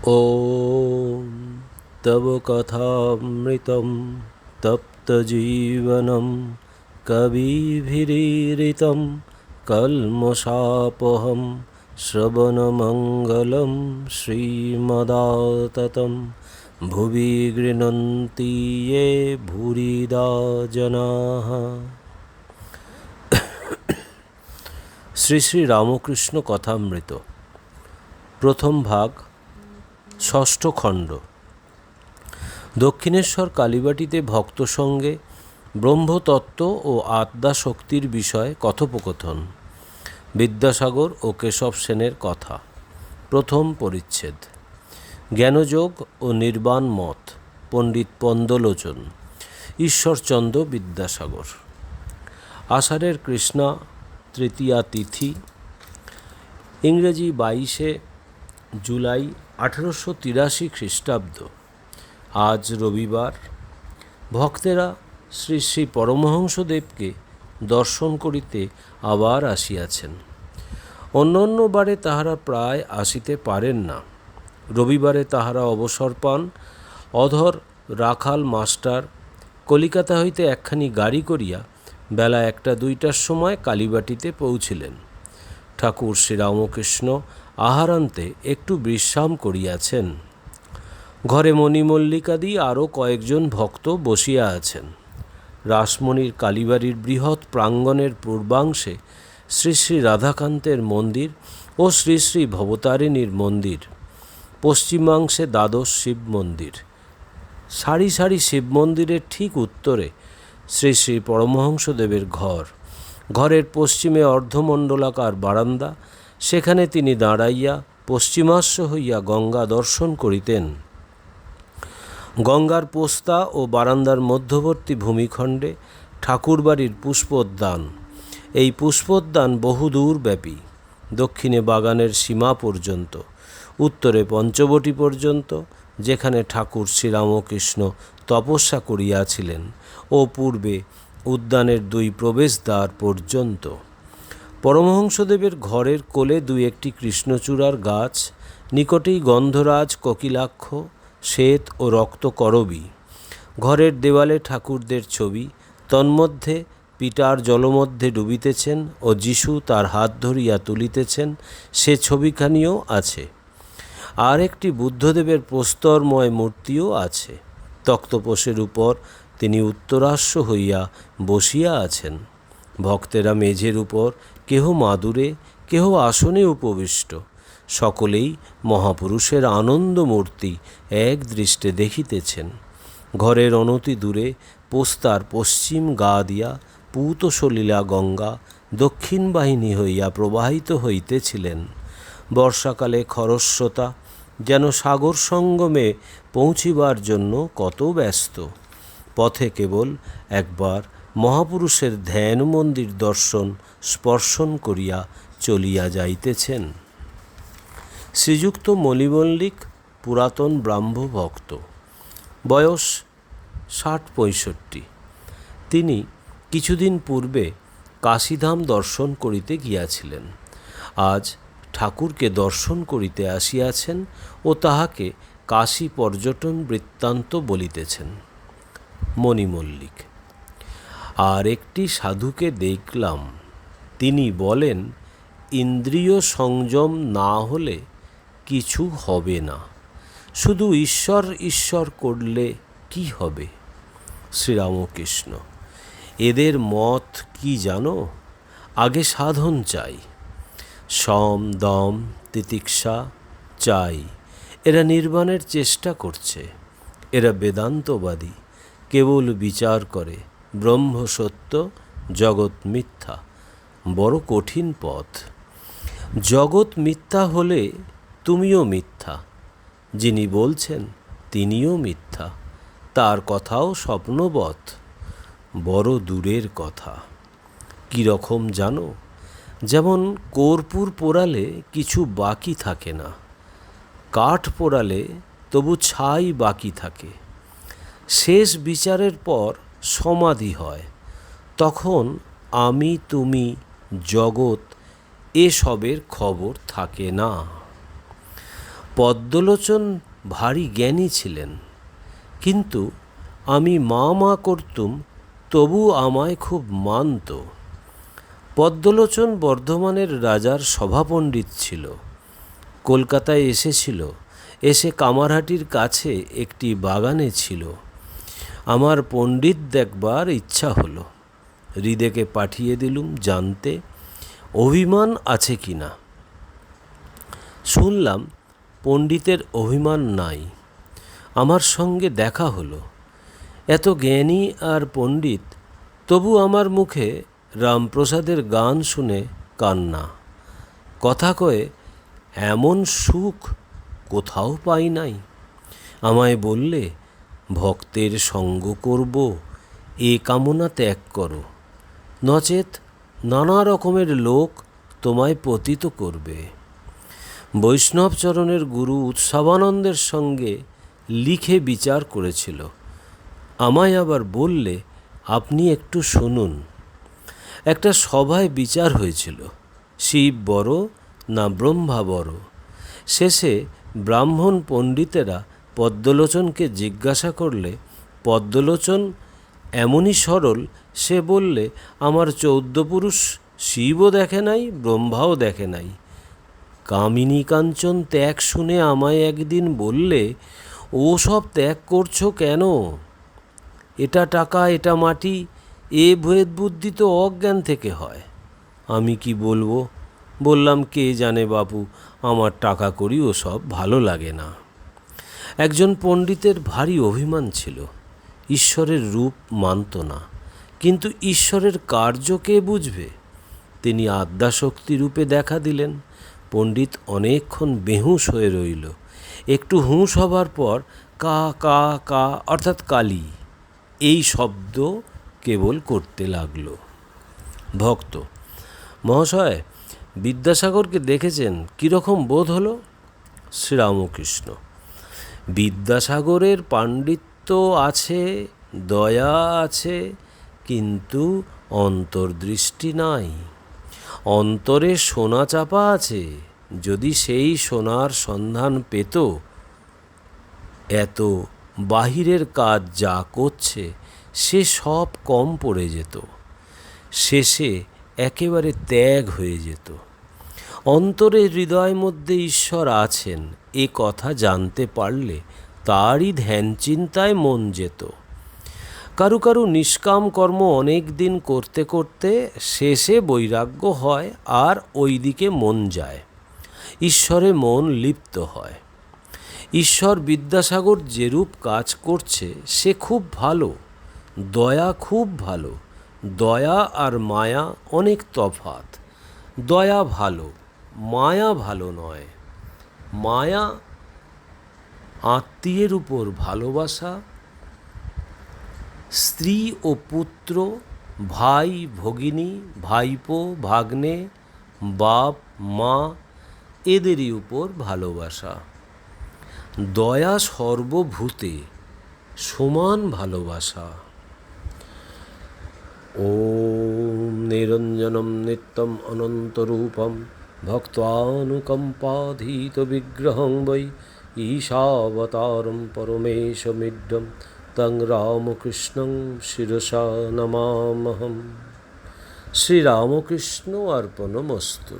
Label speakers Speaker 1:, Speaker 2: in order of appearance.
Speaker 1: ॐ तव कथामृतं तप्तजीवनं कविभिरीरितं कल्मषापहं श्रवणमङ्गलं श्रीमदाततं भुवि गृह्णन्ति ये भूरिदा जनाः। শ্রী শ্রী রামকৃষ্ণ কথামৃত প্রথম ভাগ, ষষ্ঠ খণ্ড। দক্ষিণেশ্বর কালীবাটিতে ভক্ত সঙ্গে ব্রহ্মতত্ত্ব ও আত্মাশক্তির বিষয়ে কথোপকথন। বিদ্যাসাগর ও কেশব সেনের কথা। প্রথম পরিচ্ছেদ। জ্ঞানযোগ ও নির্বাণ মত। পণ্ডিত পন্দলোচন। ঈশ্বরচন্দ্র বিদ্যাসাগর। আষাঢ়ের কৃষ্ণা তৃতীয়া তিথি, ইংরেজি 22শে জুলাই 1883 খ্রিস্টাব্দ। আজ রবিবার। ভক্তেরা শ্রী শ্রী পরমহংসদেবকে দর্শন করিতে আবার আসিয়াছেন। অন্য অন্য বারে তাহারা প্রায় আসিতে পারেন না। রবিবারে তাহারা অবসর পান। অধর রাখাল মাস্টার কলিকাতা হইতে একখানি গাড়ি করিয়া বেলা 1-2টার সময় কালীবাটিতে পৌঁছিলেন। ঠাকুর শ্রীরামকৃষ্ণ আহারান্তে একটু বিশ্রাম করিয়াছেন। ঘরে মণিমল্লিকাদি আরও কয়েকজন ভক্ত বসিয়া আছেন। রাসমণির কালীবাড়ির বৃহৎ প্রাঙ্গণের পূর্বাংশে শ্রী শ্রী রাধাকান্তের মন্দির ও শ্রী শ্রী ভবতারিণীর মন্দির, পশ্চিমাংশে দ্বাদশ শিব মন্দির। সারি সারি শিব মন্দিরের ঠিক উত্তরে শ্রী শ্রী পরমহংসদেবের ঘর। ঘরের পশ্চিমে অর্ধমণ্ডলাকার বারান্দা, সেখানে তিনি দাঁড়াইয়া পশ্চিমাস্য হইয়া গঙ্গা দর্শন করিতেন। গঙ্গার পোস্তা ও বারান্দার মধ্যবর্তী ভূমিখণ্ডে ঠাকুরবাড়ির পুষ্পোদ্যান। এই পুষ্পোদ্যান বহুদূর ব্যাপী, দক্ষিণে বাগানের সীমা পর্যন্ত, উত্তরে পঞ্চবটী পর্যন্ত, যেখানে ঠাকুর শ্রীরামকৃষ্ণ তপস্যা করিয়াছিলেন, ও পূর্বে উদ্যানের 2 প্রবেশদ্বার পর্যন্ত। পরমহংসদেবের ঘরের কোলে 2-1টি কৃষ্ণচূড়ার গাছ, নিকটেই গন্ধরাজ, কোকিলাক্ষ, শ্বেত ও রক্তকরবী। ঘরের দেওয়ালে ঠাকুরদের ছবি, তন্মধ্যে পিটার জলমধ্যে ডুবিতেছেন ও যিশু তার হাত ধরিয়া তুলিতেছেন, সে ছবিখানিও আছে। আর একটি বুদ্ধদেবের প্রস্তরময় মূর্তিও আছে। তক্তপোষের উপর তিনি উত্তরাস্য হইয়া বসিয়া আছেন। ভক্তেরা মেঝের উপর, কেহ মাদুরে, কেহ আসনে উপবিষ্ট। সকলেই মহাপুরুষের আনন্দ মূর্তি এক দৃষ্টে দেখিতেছেন। ঘরের অনতি দূরে পোস্তার পশ্চিম গা দিয়া পূতসলিলা গঙ্গা দক্ষিণ বাহিনী হইয়া প্রবাহিত হইতেছিলেন। বর্ষাকালে খরস্রোতা যেন সাগর সঙ্গমে পৌঁছিবার জন্য কত ব্যস্ত। পথে কেবল একবার মহাপুরুষের ধ্যান মন্দির দর্শন স্পর্শন করিয়া চলিয়া যাইতেছেন। শ্রীযুক্ত মণিমল্লিক পুরাতন ব্রাহ্ম ভক্ত, বয়স 60-65। তিনি কিছুদিন পূর্বে কাশীধাম দর্শন করিতে গিয়াছিলেন। আজ ঠাকুরকে দর্শন করিতে আসিয়াছেন ও তাহাকে কাশী পর্যটন বৃত্তান্ত বলিতেছেন। মণিমল্লিক: আর একটি সাধুকে দেখলাম, তিনি বলেন ইন্দ্রিয় সংযম না হলে কিছু হবে না, শুধু ঈশ্বর ঈশ্বর করলে কি হবে? শ্রীরামকৃষ্ণ: এদের মত কি জানো? আগে সাধন চাই, সম দম তিতিক্ষা চাই। এরা নির্বাণের চেষ্টা করছে। এরা বেদান্তবাদী, কেবল বিচার করে ব্রহ্ম সত্য, জগৎ মিথ্যা। বড় কঠিন পথ। জগৎ মিথ্যা হলে তুমিও মিথ্যা, যিনি বলছেন তিনিও মিথ্যা, তার কথাও স্বপ্নবৎ। বড় দূরের কথা। কীরকম জানো? যেমন কর্পূর পোড়ালে কিছু বাকি থাকে না, কাঠ পোড়ালে তবু ছাই বাকি থাকে। শেষ বিচারের পর সমাধি হয়, তখন আমি তুমি জগৎ এসবের খবর থাকে না। পদ্মলোচন ভারী জ্ঞানী ছিলেন, কিন্তু আমি মা মা করতুম তবু আমায় খুব মানত। পদ্মলোচন বর্ধমানের রাজার সভাপণ্ডিত ছিল। কলকাতায় এসেছিল, এসে কামারহাটির কাছে একটি বাগানে ছিল। আমার পণ্ডিত দেখবার ইচ্ছা হলো। হৃদেকে পাঠিয়ে দিলুম জানতে অভিমান আছে কি না। শুনলাম পণ্ডিতের অভিমান নাই। আমার সঙ্গে দেখা হলো। এত জ্ঞানী আর পণ্ডিত, তবু আমার মুখে রামপ্রসাদের গান শুনে কান্না। কথা কয়ে এমন সুখ কোথাও পাই নাই। আমায় বললে, ভক্তের সঙ্গ করব এ কামনা ত্যাগ করো, নচেত নানা রকমের লোক তোমায় পতিত করবে। বৈষ্ণবচরণের গুরু উৎসবানন্দের সঙ্গে লিখে বিচার করেছিল। আমায় আবার বললে, আপনি একটু শুনুন। একটা সভায় বিচার হয়েছিল, শিব বড় না ব্রহ্মা বড়। শেষে ব্রাহ্মণ পণ্ডিতেরা পদ্মলোচনকে জিজ্ঞাসা করলে, পদ্মলোচন এমনই সরল, সে বললে, আমার 14 পুরুষ শিবও দেখে নাই, ব্রহ্মাও দেখে নাই। কামিনী কাঞ্চন ত্যাগ শুনে আমায় একদিন বললে, ও সব ত্যাগ করছো কেন? এটা টাকা এটা মাটি, এ ভেদ বুদ্ধি তো অজ্ঞান থেকে হয়। আমি কি বলবো? বললাম, কে জানে বাপু, আমার টাকা করি ও সব ভালো লাগে না। একজন পণ্ডিতের ভারী অভিমান ছিল, ঈশ্বরের রূপ মানত না, কিন্তু ঈশ্বরের কার্য কে বুঝবে? তিনি আদ্যাশক্তি রূপে দেখা দিলেন। পণ্ডিত অনেকক্ষণ বেহুঁশ হয়ে রইল। একটু হুঁশ হবার পর কা কা কা অর্থাৎ কালী এই শব্দ কেবল করতে লাগল। ভক্ত: মহাশয়, বিদ্যাসাগরকে দেখেছেন, কীরকম বোধ হলো? শ্রীরামকৃষ্ণ: বিদ্যাসাগরের পাণ্ডিত্য আছে, দয়া আছে, কিন্তু অন্তর্দৃষ্টি নাই। অন্তরে সোনা চাপা আছে। যদি সেই সোনার সন্ধান পেত, এত বাহিরের কাজ যা করছে সে সব কম পড়ে যেত, শেষে একেবারে ত্যাগ হয়ে যেত। অন্তরে হৃদয় মধ্যে ঈশ্বর আছেন এ কথা জানতে পারলে তারই ধ্যান চিন্তায় মন যেত। কারু কারু নিষ্কাম কর্ম অনেক দিন করতে করতে শেষে বৈরাগ্য হয় আর ওই দিকে মন যায়, ঈশ্বরে মন লিপ্ত হয়। ঈশ্বর বিদ্যাসাগর যেরূপ কাজ করছে সে খুব ভালো, দয়া খুব ভালো। দয়া আর মায়া অনেক তফাৎ। দয়া ভালো, মায়া ভালো নয়। মায়া আত্মীয়ের উপর ভালোবাসা, স্ত্রী ও পুত্র, ভাই ভগিনী, ভাইপো ভাগ্নে, বাপ মা এদেরই উপর ভালোবাসা। দয়া সর্বভূতে সমান ভালোবাসা। ওম নিরঞ্জনম নিত্যম অনন্তরূপম ভক্তানুকম্পাধীত বিগ্রহং বৈ ঈশাবতারম পরমেশমিড্ডম তং রামকৃষ্ণং শিরসা নমামহম। শ্রীরামকৃষ্ণ অর্পণমস্তু।